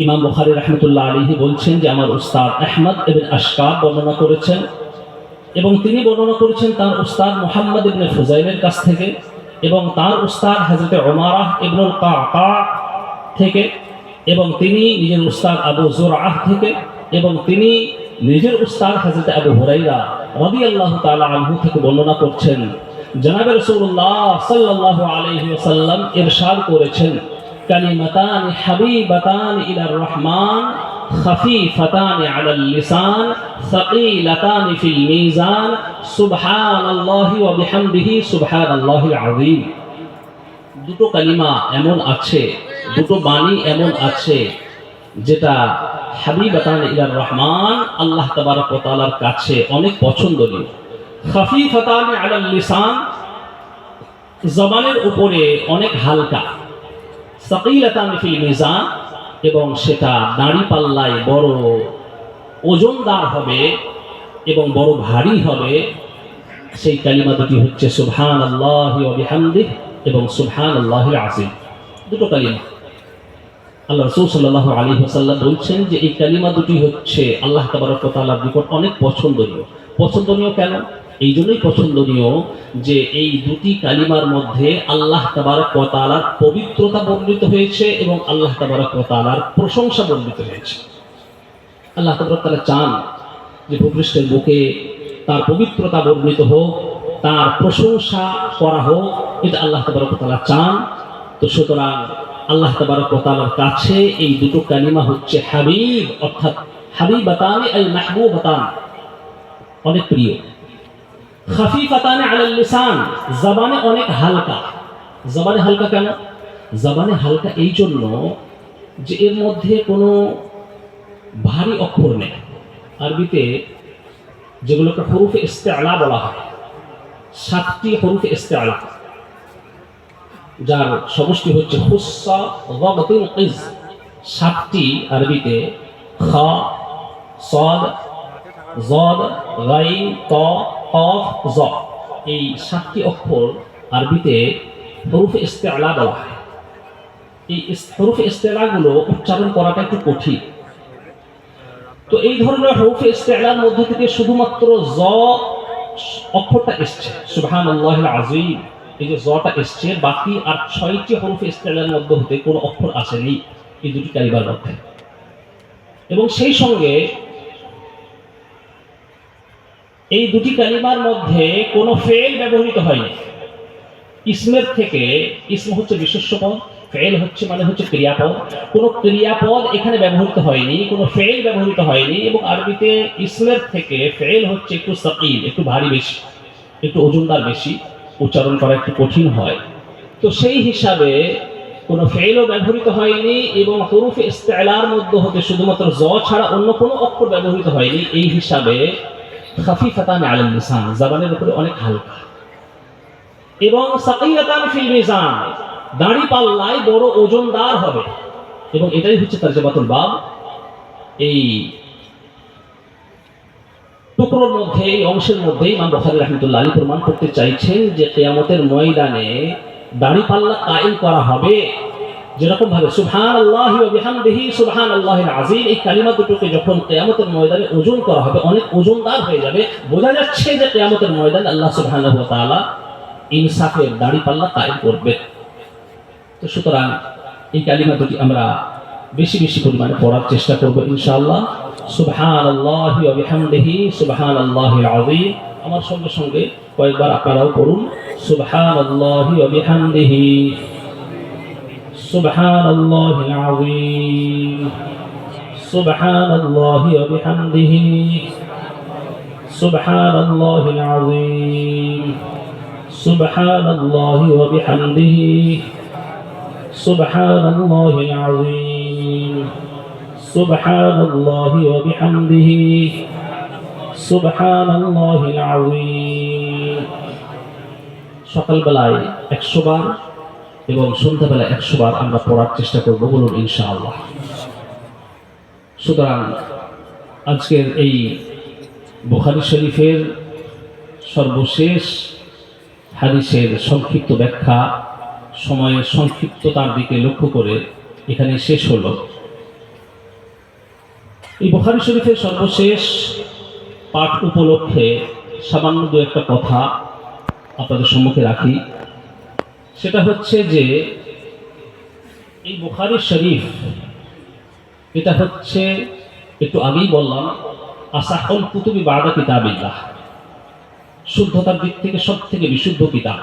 ইমাম বুখারী রাহমাতুল্লাহ আলাইহি বলছেন যে আমার উস্তাদ আহমদ ইবনে আশকাব বর্ণনা করেছেন, এবং তিনি বর্ণনা করেছেন তার উস্তাদ মুহাম্মদ ইবনে ফুজাইলের কাছ থেকে, এবং তার উস্তাদ হযরত উমারাহ ইবনুল কাকা থেকে, এবং তিনি নিজের উস্তাদ আবু যুরআহ থেকে, এবং তিনি নিজের উস্তাদ হযরত আবু হুরায়রা রাদিয়াল্লাহু তাআলা আনহু থেকে বর্ণনা করছেন। জনাবে রাসূলুল্লাহ সাল্লাল্লাহু আলাইহি ওয়াসাল্লাম ইরশাদ করেছেন কালিমাতান হাবিবাতান ইলার রহমান খাফিফাতান আলাল লিসান সাকিলাতান ফিল মিজান সুবহানাল্লাহি ওয়া বিহামদিহি সুবহানাল্লাহিল আযীম। দুটো কালিমা এমন আছে, দুটো বাণী এমন আছে যেটা হাবিবাতান ইলার রহমান, আল্লাহ তাবারক ওয়া তাআলার কাছে অনেক পছন্দনীয়। খাফিফাতান আলাল লিসান, জবানের উপরে অনেক হালকা। সাকিলাতান ফিল মিজান, এবং সেটা দাঁড়িপাল্লায় বড় ওজনদার হবে এবং বড় ভারী হবে, সেই কালিমা দুটি হচ্ছে সুবহানাল্লাহি ওয়া বিহামদিহি এবং সুবহানাল্লাহিল আযীম। দুটো কালিমা। আল্লাহ রাসূল সাল্লাল্লাহু আলাইহি ওয়াসাল্লাম বলছেন যে এই কালিমা দুটি হচ্ছে আল্লাহ তাবারক ওয়া তাআলার নিকট অনেক পছন্দনীয়। পছন্দনীয় কেন? এই জন্যই পছন্দনীয় যে এই দুটি কালিমার মধ্যে আল্লাহ তাবারক ওয়া তাআলার পবিত্রতা বর্ণিত হয়েছে এবং আল্লাহ তাবারক ওয়া তাআলার প্রশংসা বর্ণিত হয়েছে। আল্লাহ তাবারক ওয়া তাআলা চান যে ভূপৃষ্ঠের বুকে তার পবিত্রতা বর্ণিত হোক, তার প্রশংসা করা হোক, এটা আল্লাহ তাবারক ওয়া তাআলা চান। তো সুতরাং আল্লাহ তাবারক ওয়া তাআলার কাছে এই দুটো কালিমা হচ্ছে হাবিব, অর্থাৎ হাবিবাতানি আল মাহবুবাতান, অনেক প্রিয়। খাফিফাতানি আলাল লিসান, জবানে অনেক হালকা। জবানে হালকা কেন? জবানে হালকা এই জন্য যে এর মধ্যে কোনো ভারী অক্ষর নেই। আরবিতে যেগুলোকে হরুফে ইস্তেআলা বলা হয়, 7টি হরুফে ইস্তেআলা, যার সমষ্টি হচ্ছে খুসসা যাবতুল কিজ। 7টি আরবিতে খা, সাদ, জাদ, গাইন, তা, কাফ, জ, এই 7টি অক্ষর আরবিতে হরুফে ইস্তেআলা বলা হয়। এই হরুফে ইস্তেআলাগুলো উচ্চারণ করাটা একটু কঠিন। তো এই ধরনের হরুফে ইস্তেআলার মধ্যে থেকে শুধুমাত্র জ অক্ষরটা এসছে, সুবহানাল্লাহিল আযীম, এই যে জটা এসছে, বাকি আর 6টি হরুফে ইস্তেআলার মধ্যে হতে কোনো অক্ষর আসেনি এই দুটি কালিমার মধ্যে। এবং সেই সঙ্গে এই দুটি কালিমার মধ্যে কোনো ফেল ব্যবহৃত হয়নি। ইসমের থেকে, ইসম হচ্ছে বিশেষ্য পদ, ফেল হচ্ছে মানে হচ্ছে ক্রিয়াপদ, কোনো ক্রিয়াপদ এখানে ব্যবহৃত হয়নি, কোনো ফেল ব্যবহৃত হয়নি। এবং আরবিতে ইসমের থেকে ফেল হচ্ছে একটু সাকিল, একটু ভারী বেশি, একটু ওজনদার বেশি, উচ্চারণ করা একটু কঠিন হয়। তো সেই হিসাবে কোনো ফেলও ব্যবহৃত হয়নি এবং হরুফে ইস্তেআলার মধ্যে হতে শুধুমাত্র জ ছাড়া অন্য কোনো অক্ষর ব্যবহৃত হয়নি। এই হিসাবে খাফিফাতান আলাল লিসান, জবানের উপরে অনেক হালকা, এবং সাকিলাতান ফিল মিজান, দাড়ি পাল্লায় বড় ওজনদার হবে। এবং এটাই হচ্ছে তারজামাতুল বাব। এই টুকরোর মধ্যে, এই অংশের মধ্যে ইমাম বুখারী রাহমাতুল্লাহ আলাইহি প্রমাণ করতে চাইছেন যে কিয়ামতের ময়দানে দাড়ি পাল্লা কায়েম করা হবে যেরকম ভাবে সুবহানাল্লাহি ওয়া বিহামদিহি সুবহানাল্লাহিল আযীম, এই কালিমা দুটোকে যখন কিয়ামতের ময়দানে ওজন করা হবে অনেক ওজনদার হয়ে যাবে। বোঝা যাচ্ছে যে কিয়ামতের ময়দানে আল্লাহ সুবহানাহু ওয়া তাআলা ইনসাফের দাড়ি পাল্লা কায়েম করবে। তো সুতরাং এই কালিমা দুটি আমরা বেশি বেশি পরিমাণে পড়ার চেষ্টা করব ইনশাআল্লাহ। সুবহানাল্লাহি ওয়া বিহামদিহি সুবহানাল্লাহিল আযীম। আমার সঙ্গে সঙ্গে কয়েকবার আপনারাও পড়ুন, সুবহানাল্লাহি ওয়া বিহামদিহি সুবহানাল্লাহিল আযীম, সুবহানাল্লাহি ওয়া বিহামদিহি সুবহানাল্লাহিল আযীম, সুবহানাল্লাহি ওয়া বিহামদিহি সুবহানাল্লাহিল আযীম, সুবহানাল্লাহি ওয়া বিহামদিহি সুবহানাল্লাহিল আযীম। সকালবেলায় 100 বার এবং সন্ধ্যাবেলায় 100 বার আমরা পড়ার চেষ্টা করব, বলুন ইনশাআল্লাহ। সুতরাং আজকের এই বুখারী শরীফের সর্বশেষ হাদিসের সংক্ষিপ্ত ব্যাখ্যা সময়ের সংক্ষিপ্ততার দিকে লক্ষ্য করে এখানে শেষ হলো। এই বুখারী শরীফের সর্বশেষ পাঠ উপলক্ষে সামান্য দু একটা কথা আপনাদের সম্মুখে রাখি। সেটা হচ্ছে যে এই বুখারী শরীফ, এটা হচ্ছে একটু আগেই বললাম আসাহুল কুতুবি বাদা কিতাবিল্লাহ, শুদ্ধতার দিক থেকে সব থেকে বিশুদ্ধ কিতাব।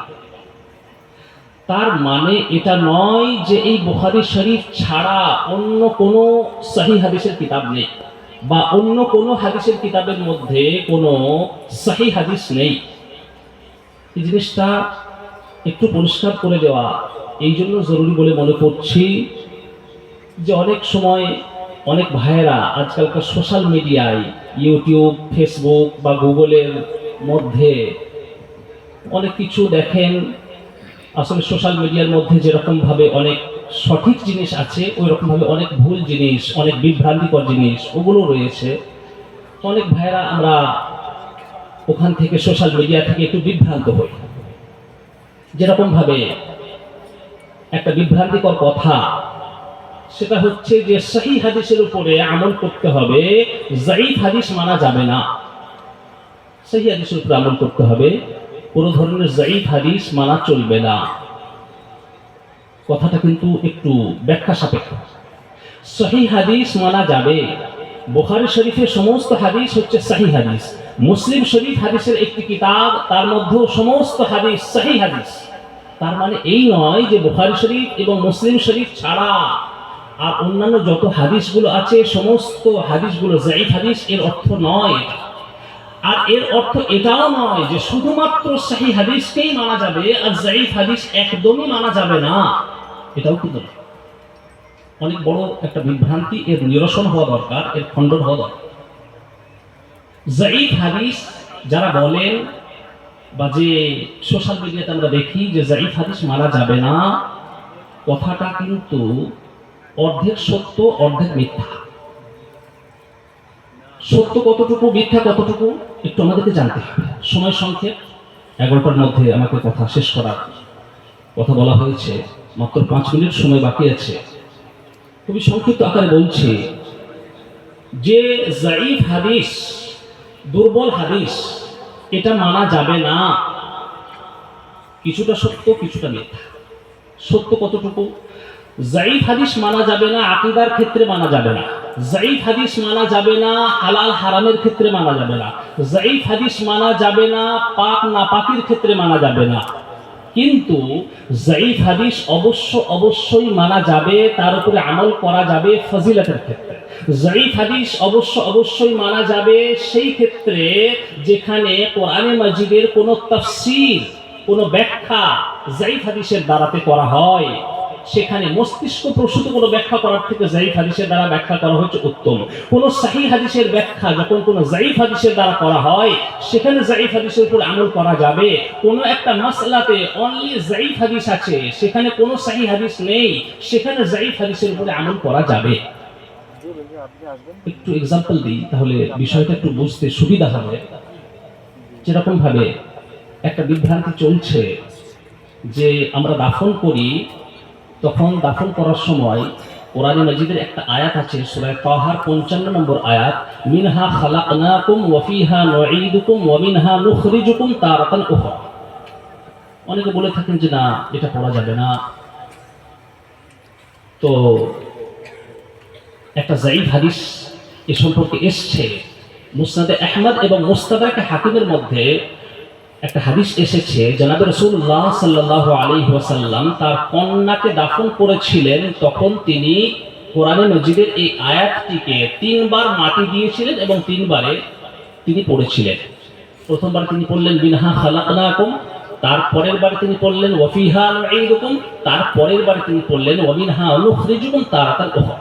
তার মানে এটা নয় যে এই বুখারী শরীফ ছাড়া অন্য কোনো সহিহ হাদিসের কিতাব নেই বা অন্য কোনো হাদিসের কিতাবের মধ্যে কোনো সহিহ হাদিস নেই। এই জিনিসটা একটু পরিষ্কার করে দেওয়া এই জন্য জরুরি বলে মনে করছি যে অনেক সময় অনেক ভাইয়েরা আজকালকার সোশ্যাল মিডিয়ায়, ইউটিউব, ফেসবুক বা গুগলের মধ্যে অনেক কিছু দেখেন। আসলে সোশ্যাল মিডিয়ার মধ্যে যেরকমভাবে অনেক সঠিক জিনিস আছে, ওই রকমভাবে অনেক ভুল জিনিস, অনেক বিভ্রান্তিকর জিনিস ওগুলো রয়েছে। অনেক ভাইরা আমরা ওখান থেকে সোশ্যাল মিডিয়া থেকে একটু বিভ্রান্ত হই। যেরকমভাবে একটা বিভ্রান্তিকর কথা, সেটা হচ্ছে যে সহিহ হাদিসের উপরে আমল করতে হবে, যায়ীফ হাদিস মানা যাবে না। সহিহ হাদিসের উপরে আমল করতে হবে, কোনো ধরনের যায়ীফ হাদিস মানা চলবে না। কথাটা কিন্তু একটু ব্যাখ্যা সাপেক্ষ। সহিহ হাদিস মানা যাবে, বুখারী শরীফের সমস্ত হাদিস হচ্ছে সহিহ হাদিস। মুসলিম শরীফ হাদিসের একটি কিতাব, তার মধ্যে সমস্ত হাদিস সহিহ হাদিস। তার মানে এই নয় যে বুখারী শরীফ এবং মুসলিম শরীফ ছাড়া আর অন্যান্য যত হাদিসগুলো আছে সমস্ত হাদিসগুলো যায়ীফ হাদিস, এর অর্থ নয়। আর এর অর্থ এটাও নয় যে শুধুমাত্র সহিহ হাদিসকেই মানা যাবে আর যায়ীফ হাদিস একদমই মানা যাবে না, এটাও কিন্তু না। অনেক বড় একটা বিভ্রান্তি, এর নিরসন হওয়া দরকার, এর খণ্ডন হওয়া দরকার। যায়ীফ হাদিস যারা বলেন বা যে সোশ্যাল মিডিয়াতে আমরা দেখি যে যায়ীফ হাদিস মানা যাবে না, কথাটা কিন্তু অর্ধেক সত্য অর্ধেক মিথ্যা। সত্য কতটুকু, মিথ্যা কতটুকু একটু আমাদেরকে জানতে হবে। সময় সংক্ষেপ, 11টার মধ্যে আমাকে কথা শেষ করার কথা বলা হয়েছে, মাত্র 5 মিনিট সময় বাকি আছে। খুবই সংক্ষিপ্ত আকারে বলছি যে যায়ীফ হাদিস, দুর্বল হাদিস, এটা মানা যাবে না। কিছুটা সত্য কিছুটা মিথ্যা। সত্য কতটুকু? যায়ীফ হাদিস মানা যাবে না আকীদার ক্ষেত্রে, মানা যাবে না। যায়ীফ হাদিস মানা যাবে না হালাল হারামের ক্ষেত্রে, মানা যাবে না। যায়ীফ হাদিস মানা যাবে না পাক নাপাকির ক্ষেত্রে, মানা যাবে না। কিন্তু যায়ীফ হাদিস অবশ্যই মানা যাবে, তার উপরে আমল করা যাবে ফজিলতের ক্ষেত্রে। যায়ীফ হাদিস অবশ্যই মানা যাবে সেই ক্ষেত্রে যেখানে কোরআনে মাজিদের কোনো তাফসীর, কোনো ব্যাখ্যা যায়ীফ হাদিসের দ্বারাতে করা হয়। সেখানে মস্তিষ্ক প্রসূত কোনো ব্যাখ্যা করার থেকে যায়ীফ হাদিসের দ্বারা ব্যাখ্যা করা হচ্ছে উত্তম। কোন সহিহ হাদিসের ব্যাখ্যা যখন কোনো যায়ীফ হাদিসের দ্বারা করা হয়, সেখানে যায়ীফ হাদিসের উপর আমল করা যাবে। কোনো একটা মাসলাতে অনলি যায়ীফ হাদিস আছে, সেখানে কোনো সহিহ হাদিস নেই, সেখানে যায়ীফ হাদিসের উপরে আমল করা যাবে। একটু এক্সাম্পল দিই, তাহলে বিষয়টা একটু বুঝতে সুবিধা হবে। যেরকম ভাবে একটা বিভ্রান্তি চলছে যে আমরা দাফন করি, তখন দাফন করার সময় কোরআনে মাজিদের একটা আয়াত আছে সূরা তাহার 55 নম্বর আয়াত, মিনহা খালাকনাকুম ওয়া ফিহা নুঈদুকুম ওয়া মিনহা নুখরিজুকুম তারাতান উখরা। অনেকে বলে থাকেন যে না, এটা পড়া যাবে না। তো একটা যায়ীফ হাদিস এ সম্পর্কে এসছে, মুসনাদে আহমদ এবং মুস্তাদরাক হাকিমের মধ্যে একটা হাদিস এসেছে, জনাবে রাসূলুল্লাহ সাল্লাল্লাহু আলাইহি ওয়াসাল্লাম তার কন্যাকে দাফন করেছিলেন, তখন তিনি কোরআনে মাজিদের এই আয়াতটিকে 3 বার মাটি দিয়েছিলেন এবং 3 বারে তিনি পড়েছিলেন। প্রথমবার তিনি পড়লেন মিনহা খালাকনাকুম, তারপরের বারে তিনি পড়লেন ওয়া ফিহা নুঈদুকুম, তারপরের বারে তিনি পড়লেন ওয়া মিনহা নুখরিজুকুম তারাতান উখরা।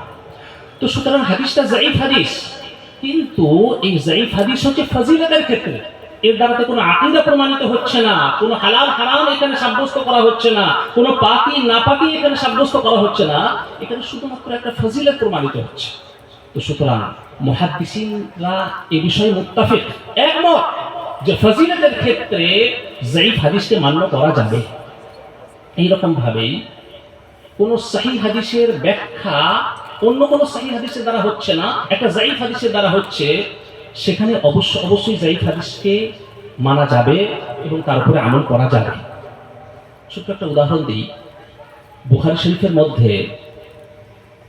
তো সুতরাং হাদিসটা যায়ীফ হাদিস, কিন্তু এই যায়ীফ হাদিস হচ্ছে ফজিলতের ক্ষেত্রে। এর দ্বারাতে কোনো আকীদা প্রমাণিত হচ্ছে না, কোনো হালাল হারাম এখানে সাব্যস্ত করা হচ্ছে না, কোনো পাকি নাপাকি এখানে সাব্যস্ত করা হচ্ছে না, এখানে শুধুমাত্র একটা ফজিলত প্রমাণিত হচ্ছে। তো সুতরাং মুহাদ্দিসিনরা এই বিষয়ে মুত্তাফিক, একমত যে ফজিলতের ক্ষেত্রে যায়ীফ হাদিসকে মান্য করা যাবে। এইরকম ভাবেই কোন সহিহ হাদিসের ব্যাখ্যা অন্য কোন সহিহ হাদিসের দ্বারা হচ্ছে না, একটা যায়ীফ হাদিসের দ্বারা হচ্ছে, সেখানে অবশ্যই যায়ীফ হাদিসকে মানা যাবে এবং তার উপরে আমল করা যাবে। ছোট্ট একটা উদাহরণ দিই, বুখারী শরীফের মধ্যে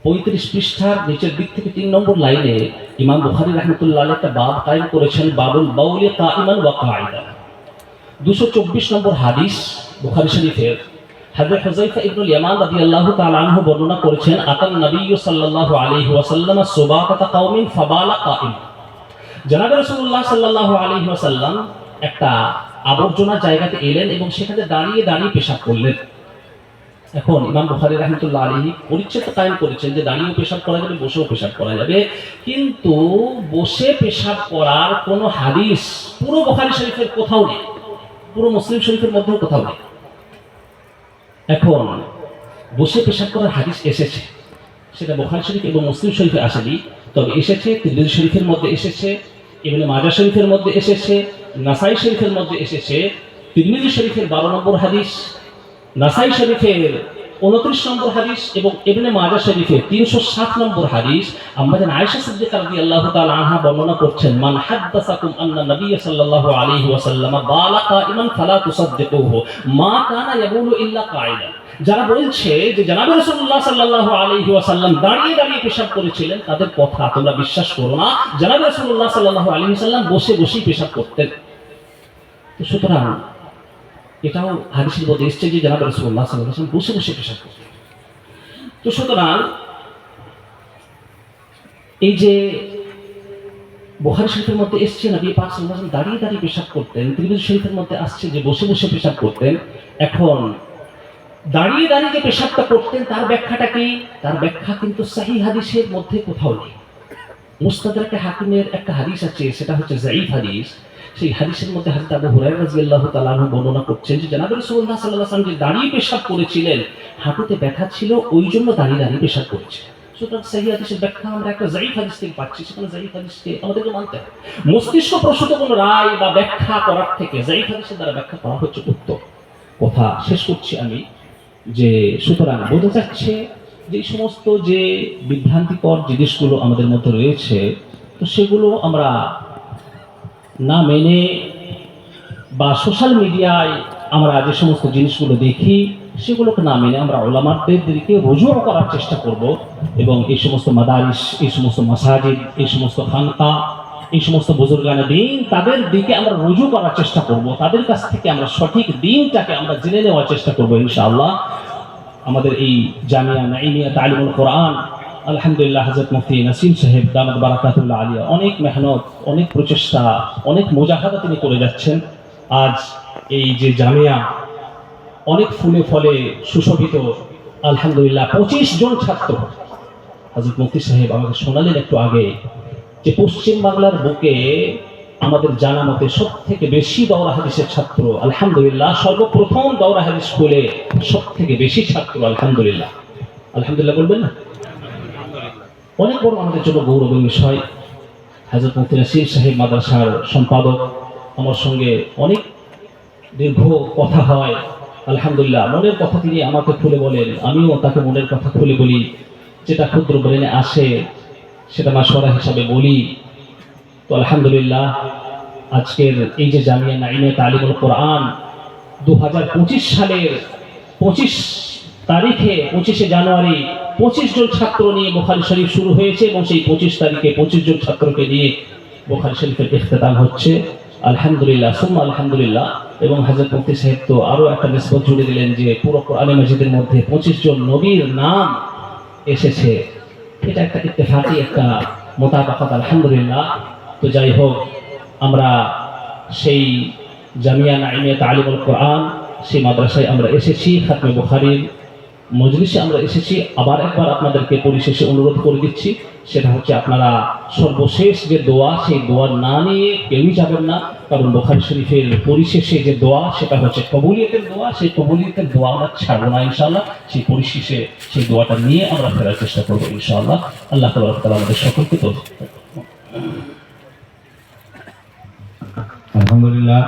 35 পৃষ্ঠার নিচের দিক থেকে 3 নম্বর লাইনে ইমাম বুখারী রাহমাতুল্লাহ আলাইহি একটা বাব কায়েম করেছেন, বাবুল বাউলি কাইমান ওয়া কাঈদা। 224 নম্বর হাদিস বুখারী শরীফের হযরত হুযায়ফা ইবনুল ইয়ামান রাদিয়াল্লাহু তাআলা আনহু বর্ণনা করেছেন, আতান নবী সাল্লাল্লাহু আলাইহি ওয়াসাল্লাম সুবাকাতা কওমিন ফাবালা কাইম। জনাবে রাসূলুল্লাহ সাল্লাল্লাহু আলাইহি ওয়াসাল্লাম একটা আবর্জনা জায়গাতে এলেন এবং সেখানে দাঁড়িয়ে দাঁড়িয়ে পেশাব করলেন। এখন ইমাম বুখারী রাহমাতুল্লাহ আলাইহি পরিচ্ছেদ কায়েম করেছেন যে দাঁড়িয়েও পেশাব করা যাবে, বসেও পেশাব করা যাবে, কিন্তু বসে পেশাব করার কোনো হাদিস পুরো বুখারী শরীফের কোথাও নেই, পুরো মুসলিম শরীফের মধ্যেও কোথাও নেই। এখন বসে পেশাব করার হাদিস এসেছে, সেটা বুখারী শরীফ এবং মুসলিম শরীফে আসেনি, তবে এসেছে তিরমিজি শরীফের মধ্যে এসেছে, ইবনে মাজাহ শরীফের মধ্যে এসেছে, নাসাই শরীফের মধ্যে এসেছে। তিরমিজি শরীফের 12 নম্বর হাদিস, নাসাই শরীফের 29 নম্বর হাদিস এবং ইবনে মাজাহ শরীফের 307 নম্বর হাদিস। আমাদের আয়েশা সিদ্দিকা রাদিয়াল্লাহু তাআলা আনহা বর্ণনা করছেন, মান হাদাসাকুম আন্না নবী সাল্লাল্লাহু আলাইহি ওয়াসাল্লাম বালা কাইমান ফালা তুসাদ্দিকুহু মা কানা ইয়াবুলু ইল্লা কাইদা। যারা বলছে যে জনাবে রাসূলুল্লাহ সাল্লাল্লাহু আলাইহি ওয়াসাল্লাম দাঁড়িয়ে দাঁড়িয়ে পেশাব করেছিলেন, তাদের কথা তোমরা বিশ্বাস করো না। জনাবে রাসূলুল্লাহ সাল্লাল্লাহু আলাইহি ওয়াসাল্লাম বসে বসেই পেশাব করতেন। তো সুতরাং এটাও হাদিসের মধ্যে এসেছে যে জনাবে রাসূলুল্লাহ সাল্লাল্লাহু আলাইহি ওয়াসাল্লাম বসে বসে পেশাব করতেন। তো সুতরাং এই যে বুখারী শরীফের মধ্যে এসেছে নবী পাক সাল্লাল্লাহু আলাইহি ওয়াসাল্লাম দাঁড়িয়ে দাঁড়িয়ে পেশাব করতেন, তিরমিজি শরীফের মধ্যে আসছে যে বসে বসে পেশাব করতেন। এখন দাঁড়িয়ে দাঁড়িয়ে যে পেশাবটা করতেন তার ব্যাখ্যাটা কি? তার ব্যাখ্যা কিন্তু সহিহ হাদিসের মধ্যে কোথাও নেই। মুস্তাদরাক হাকিমের একটা হাদিস আছে, সেটা হচ্ছে যায়ীফ হাদিস। সেই হাদিসের মধ্যে হযরত আবু হুরায়রা রাদিয়াল্লাহু তাআলা আনহু বর্ণনা করছেন যে জনাবে রাসূলুল্লাহ সাল্লাল্লাহু আলাইহি ওয়াসাল্লাম যে দাঁড়িয়ে পেশাব করেছিলেন, হাঁটুতে ব্যথা ছিল, ওই জন্য দাঁড়িয়ে দাঁড়িয়ে পেশাব করেছিলেন। সুতরাং সহিহ হাদিসের ব্যাখ্যা আমরা একটা যায়ীফ হাদিস থেকে পাচ্ছি, সেখানে যায়ীফ হাদিসকে আমাদেরকে মানতে হবে। মস্তিষ্ক প্রসূত কোনো রায় বা ব্যাখ্যা করার থেকে যায়ীফ হাদিসের দ্বারা ব্যাখ্যা করা হচ্ছে উত্তম। কথা শেষ করছি আমি, যে সুতরাং বোঝা যাচ্ছে যে এই সমস্ত যে বিভ্রান্তিকর জিনিসগুলো আমাদের মধ্যে রয়েছে, তো সেগুলো আমরা না মেনে বা সোশ্যাল মিডিয়ায় আমরা যে সমস্ত জিনিসগুলো দেখি সেগুলোকে না মেনে আমরা উলামাদেরকে রুজু করার চেষ্টা করব এবং এই সমস্ত মাদারিস, এই সমস্ত মাসাজিদ, এই সমস্ত খানকা, এই সমস্ত বুজুর্গানে দ্বীন, তাদের দিকে আমরা রুজু করার চেষ্টা করব, তাদের কাছ থেকে আমরা সঠিক দ্বীনটাকে আমরা জেনে নেওয়ার চেষ্টা করব ইনশাআল্লাহ। আমাদের এই জামিয়া নাঈমিয়া তালিমুল কোরআন, আলহামদুলিল্লাহ, হযরত মুফতি নাসিম সাহেব দামাত বারাকাতুল্লাহ আলিয়া অনেক মেহনত, অনেক প্রচেষ্টা, অনেক মুজাহাদা তিনি করে যাচ্ছেন। আজ এই যে জামিয়া অনেক ফুলে ফলে সুশোভিত, আলহামদুলিল্লাহ 25 জন ছাত্র। হযরত মুফতি সাহেব আমাকে শোনালেন একটু আগে যে পশ্চিম বাংলার বুকে আমাদের জানা মতে সব থেকে বেশি দাওরা হাদিসের ছাত্র, আলহামদুলিল্লাহ, সর্বপ্রথম দাওরা হাদিস স্কুলে সব থেকে বেশি ছাত্র, আলহামদুলিল্লাহ। আলহামদুলিল্লাহ বলবেন না? অনেক বড় আমাদের জন্য গৌরবের বিষয়। হযরত মুফতি নাসিম সাহেব মাদ্রাসার সম্পাদক, আমার সঙ্গে অনেক দীর্ঘ কথা হয়, আলহামদুলিল্লাহ। মনের কথা তিনি আমাকে খুলে বলেন, আমিও তাকে মনের কথা খুলে বলি, যেটা ক্ষুদ্র ব্রেনে আসে সেটা মাশওয়ারা হিসাবে বলি। তো আলহামদুলিল্লাহ, আজকের এই যে জামিয়া নাঈমিয়া তালিমুল কোরআন 2025 সালের 25 তারিখে 25শে জানুয়ারি 25 জন ছাত্র নিয়ে বুখারী শরীফ শুরু হয়েছে এবং সেই 25 তারিখে 25 জন ছাত্রকে নিয়ে বুখারী শরীফের ইখতিতাম হচ্ছে, আলহামদুলিল্লাহ সুম্মা আলহামদুলিল্লাহ। এবং হযরত মুফতি সাহেব তো আরো একটা নিসবত জুড়ে দিলেন যে পুরো কোরআনে মাজিদের মধ্যে 25 জন নবীর নাম এসেছে। এটা একটা ইত্তেফাকি, একটা মোতাবাকাত, আলহামদুলিল্লাহ। তো যাই হোক, আমরা সেই জামিয়া নাঈমিয়া তালিমুল কোরআন সেই মাদ্রাসায় আমরা এসেছি, খাতমে বুখারীর মজলিসে আমরা এসেছি। আবার একবার আপনাদেরকে পরিশেষে অনুরোধ করে দিচ্ছি, সেটা হচ্ছে আপনারা সর্বশেষ যে দোয়া, সেই দোয়া না নিয়ে কেউই যাবেন না, কারণ বুখারী শরীফের পরিশেষে যে দোয়া সেটা হচ্ছে কবুলিয়তের দোয়া। সেই কবুলিয়তের দোয়া আমরা ছাড়বো না ইনশাআল্লাহ। সেই পরিশেষে সেই দোয়াটা নিয়ে আমরা ফেরার চেষ্টা করবো ইনশাআল্লাহ। আল্লাহ তাআলা আমাদের সকলকে তৌফিক দান করুন। আলহামদুলিল্লাহ।